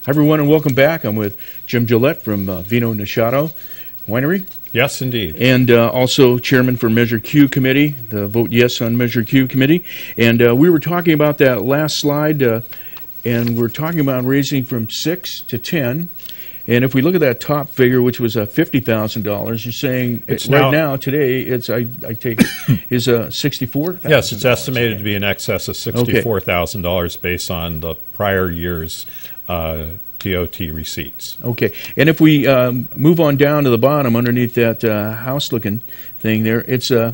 Hi, everyone, and welcome back. I'm with Jim Gullett from Vino Nisciato Winery. Yes, indeed. And also chairman for Measure Q Committee, the Vote Yes on Measure Q Committee. And we were talking about that last slide, and we're talking about raising from 6 to 10. And if we look at that top figure, which was $50,000, you're saying It's right now, today, it's I take it, is $64,000. Yes, it's estimated to be in excess of $64,000 based on the prior year's TOT receipts. Okay, and if we move on down to the bottom underneath that house-looking thing there, it's the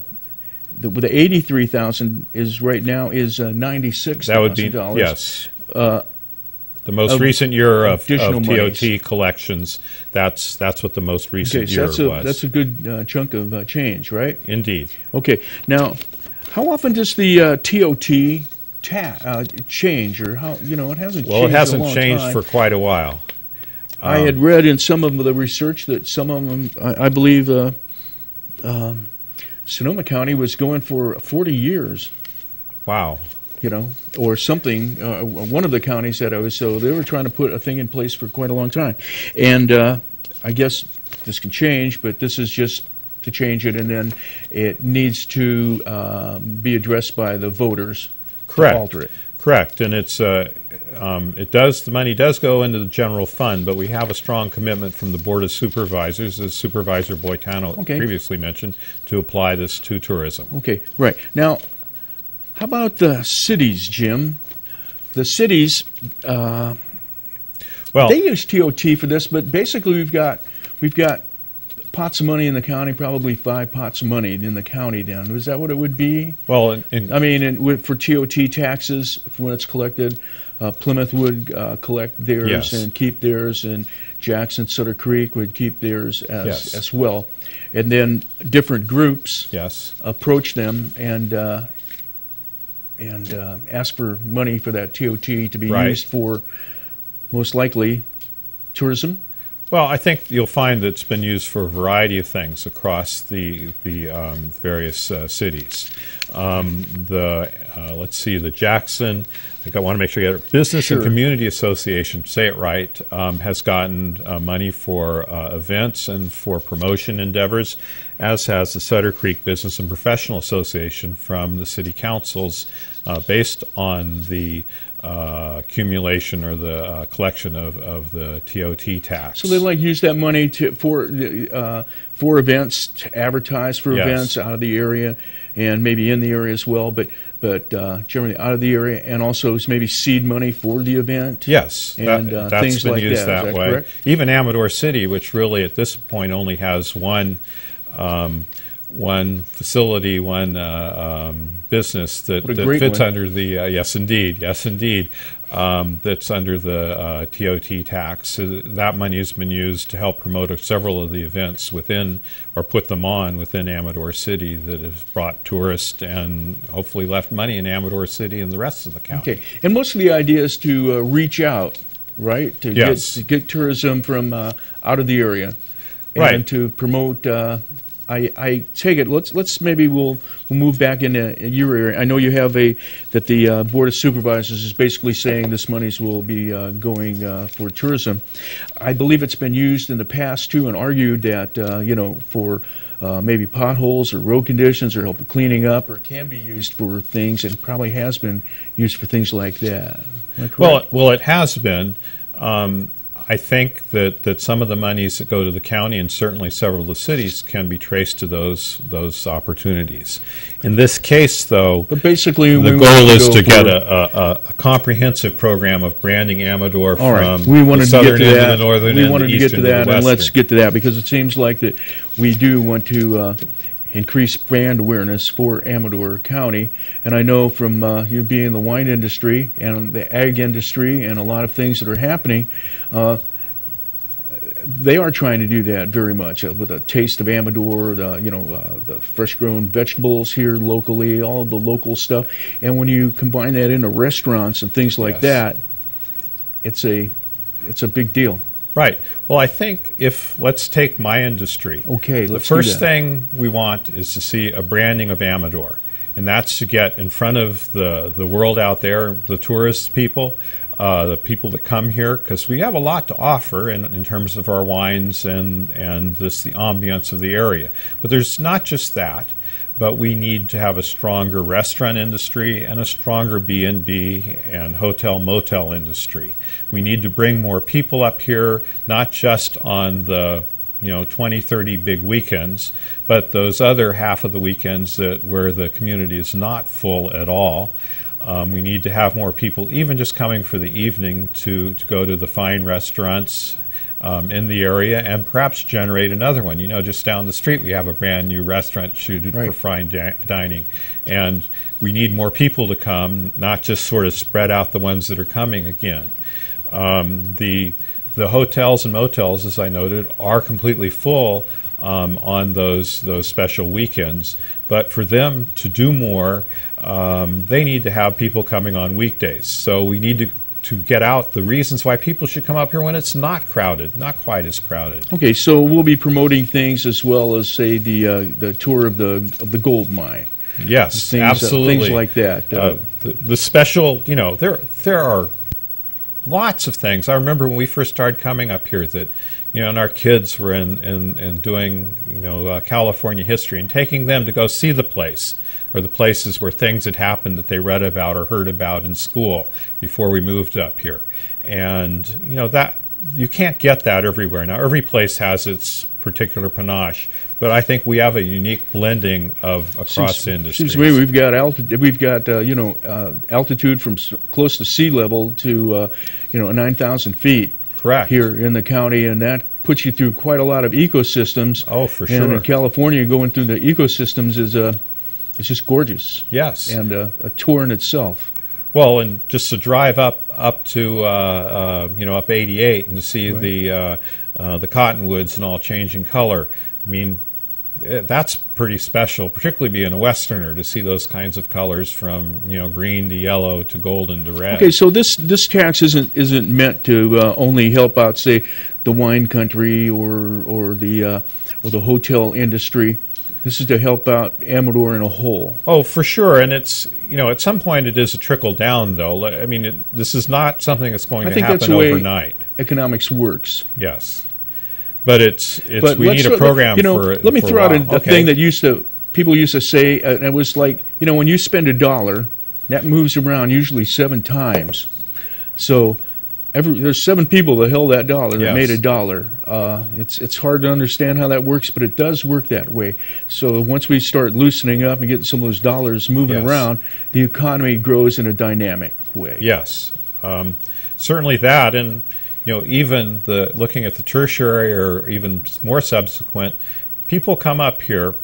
83,000 is right now is $96,000. That would be yes. The most recent year of TOT monies. Collections. That's what the most recent year was. That's a good chunk of change, right? Indeed. Okay, now how often does the TOT change, or how it hasn't? Well, changed it hasn't in a long changed time. for quite a while. I had read in some of the research that some of them, I believe, Sonoma County was going for 40 years. Wow. Or something. One of the counties that I was, so they were trying to put a thing in place for quite a long time. And I guess this can change, but this is just to change it, and then it needs to be addressed by the voters. Correct. To alter it. Correct, and it's the money does go into the general fund, but we have a strong commitment from the Board of Supervisors, as Supervisor Boitano previously mentioned, to apply this to tourism. Okay, right. Now, how about the cities, Jim? The cities, well, they use TOT for this, but basically we've got pots of money in the county, probably 5 pots of money in the county down. Is that what it would be? Well, for TOT taxes, when it's collected, Plymouth would collect theirs and keep theirs, and Jackson, Sutter Creek would keep theirs as well. And then different groups approach them and ask for money for that TOT to be used for, most likely, tourism. Well, I think you'll find that it's been used for a variety of things across the various cities. Let's see, the Jackson, I want to make sure you get it, Business and Community Association, say it right, has gotten money for events and for promotion endeavors, as has the Sutter Creek Business and Professional Association from the city councils, based on the accumulation or the collection of the TOT tax. So they use that money for events, to advertise for events out of the area, and maybe in the area as well, but generally out of the area, and also maybe seed money for the event. Yes, and that's things been like used that way. Correct? Even Amador City, which really at this point only has one facility, one business that fits under the yes indeed, that's under the TOT tax. That money has been used to help promote several of the events within, or put them on within Amador City, that have brought tourists and hopefully left money in Amador City and the rest of the county. Okay, and most of the idea is to reach out, right? To get tourism from out of the area, and to promote. I take it. We'll move back into your area. I know you have that the Board of Supervisors is basically saying this monies will be going for tourism. I believe it's been used in the past too, and argued that for maybe potholes or road conditions or help cleaning up, or it can be used for things, and probably has been used for things like that. Am I correct? Well, it has been. I think that some of the monies that go to the county, and certainly several of the cities, can be traced to those opportunities. In this case, though, but basically the goal is to get a comprehensive program of branding Amador from the southern end to the northern end, the eastern to the western. And let's get to that, because it seems like that we do want to increase brand awareness for Amador County. And I know from you being in the wine industry and the ag industry and a lot of things that are happening, they are trying to do that very much with a taste of Amador, the fresh-grown vegetables here locally, all of the local stuff. And when you combine that into restaurants and things like that, it's a big deal. Right. Well, I think let's take my industry. Okay, the first thing we want is to see a branding of Amador, and that's to get in front of the world out there, the tourist people, the people that come here, because we have a lot to offer in terms of our wines and the ambience of the area. But there's not just that, but we need to have a stronger restaurant industry and a stronger B&B and hotel motel industry. We need to bring more people up here, not just on the 20, 30 big weekends, but those other half of the weekends where the community is not full at all. We need to have more people even just coming for the evening to go to the fine restaurants in the area, and perhaps generate another one. Just down the street we have a brand new restaurant suited for fine dining, and we need more people to come, not just sort of spread out the ones that are coming again. The hotels and motels, as I noted, are completely full on those special weekends, but for them to do more, they need to have people coming on weekdays. So we need to get out the reasons why people should come up here when it's not crowded, not quite as crowded. Okay, so we'll be promoting things as well as, say, the tour of the gold mine. Yes, absolutely. Things like that. The special, there are lots of things. I remember when we first started coming up here that, and our kids were in doing, California history, and taking them to go see the place, or the places where things had happened that they read about or heard about in school before we moved up here. And, that you can't get that everywhere. Now, every place has its particular panache, but I think we have a unique blending of across industries. Seems to me we've got altitude from close to sea level to 9,000 feet. Correct. Here in the county, and that puts you through quite a lot of ecosystems. Oh, for sure. And in California, going through the ecosystems is it's just gorgeous. Yes. And a tour in itself. Well, and just to drive up to up 88 and to see the cottonwoods and all changing color, I mean, that's pretty special, particularly being a Westerner, to see those kinds of colors from green to yellow to golden to red. Okay, so this tax isn't meant to only help out, say, the wine country or the hotel industry. This is to help out Amador in a whole. Oh, for sure, and it's at some point it is a trickle down, though. I mean, this is not something that's going to happen overnight. Economics works. Yes. But we need a program for let me throw out a thing that people used to say, and it was like, when you spend $1, that moves around usually 7 times. So there's 7 people that held that dollar that made $1. It's hard to understand how that works, but it does work that way. So once we start loosening up and getting some of those dollars moving around, the economy grows in a dynamic way. Yes, certainly that, and even looking at the tertiary or even more subsequent, people come up here,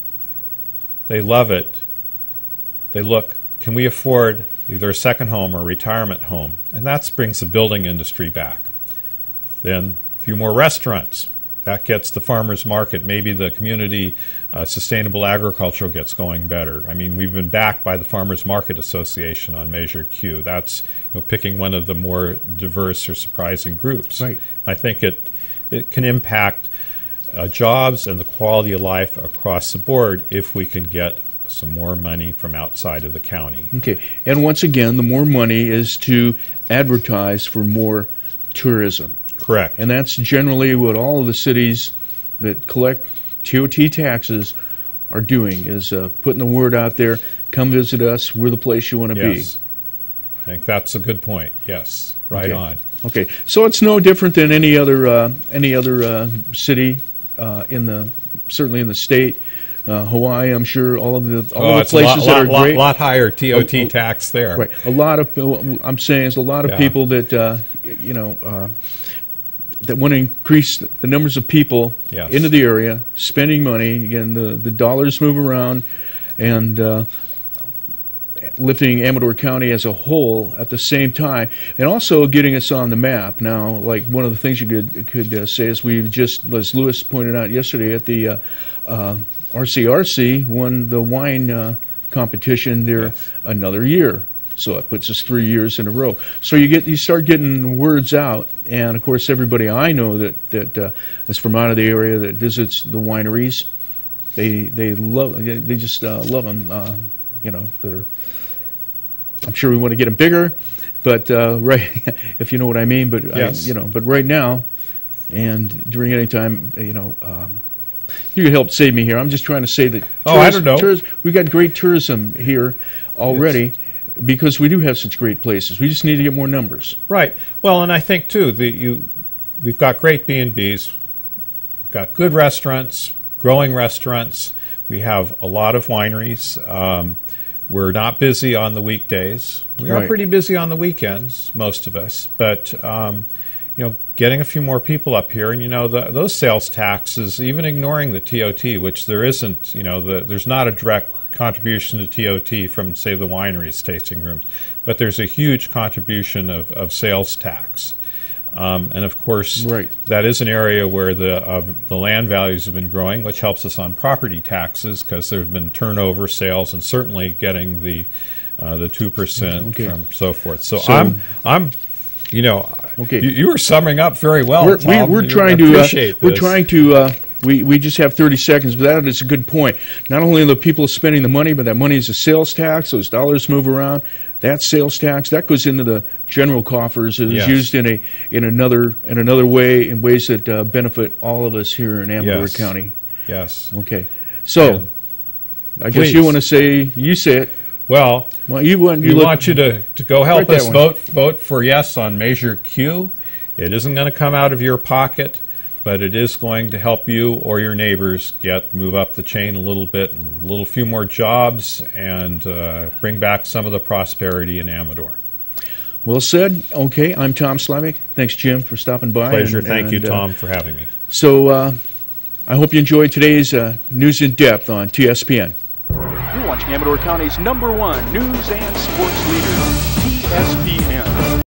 they love it, they look, can we afford either a second home or a retirement home? And that brings the building industry back. Then a few more restaurants. That gets the farmers market, maybe the community sustainable agriculture gets going better. I mean, we've been backed by the Farmers Market Association on Measure Q. That's picking one of the more diverse or surprising groups. Right. I think it can impact jobs and the quality of life across the board if we can get some more money from outside of the county. Okay, and once again, the more money is to advertise for more tourism. Correct. And that's generally what all of the cities that collect TOT taxes are doing, is putting the word out there, come visit us, we're the place you want to be. I think that's a good point. Yes, right on. Okay, so it's no different than any other city certainly in the state. Hawaii, I'm sure, all the places that are great. A lot higher TOT tax there. Right. A lot of people that that want to increase the numbers of people into the area, spending money. Again, the dollars move around, and lifting Amador County as a whole at the same time, and also getting us on the map. Now, like one of the things you could say is we've just, as Lewis pointed out yesterday, at the RCRC won the wine competition there another year. So it puts us 3 years in a row. So you start getting words out, and of course everybody I know that's from out of the area that visits the wineries, they just love them. I'm sure we want to get them bigger. But right, if you know what I mean. But yes. but right now, and during any time, you can help save me here. I'm just trying to say that. I don't know. We've got great tourism here already. Yes. Because we do have such great places. We just need to get more numbers. Right. Well, and I think, too, we've got great B&Bs. We've got good restaurants, growing restaurants. We have a lot of wineries. We're not busy on the weekdays. We are pretty busy on the weekends, most of us. But, getting a few more people up here, and, those sales taxes, even ignoring the TOT, which there isn't, there's not a direct contribution to TOT from, say, the wineries, tasting rooms, but there's a huge contribution of sales tax. And of course, that is an area where the land values have been growing, which helps us on property taxes because there have been turnover sales and certainly getting the 2% from so forth. So I'm you were summing up very well, Tom. We're trying to we just have 30 seconds, but that is a good point. Not only are the people spending the money, but that money is a sales tax. Those dollars move around. That sales tax that goes into the general coffers. It is used in another way, in ways that benefit all of us here in Amador County. Yes. Okay. So, I guess you want to say it. Well, we want you to go help us vote for yes on Measure Q. It isn't going to come out of your pocket, but it is going to help you or your neighbors move up the chain a little bit, and a few more jobs, and bring back some of the prosperity in Amador. Well said. Okay, I'm Tom Slivick. Thanks, Jim, for stopping by. Pleasure. Thank you, Tom, for having me. So I hope you enjoyed today's News in Depth on TSPN. You're watching Amador County's #1 news and sports leader,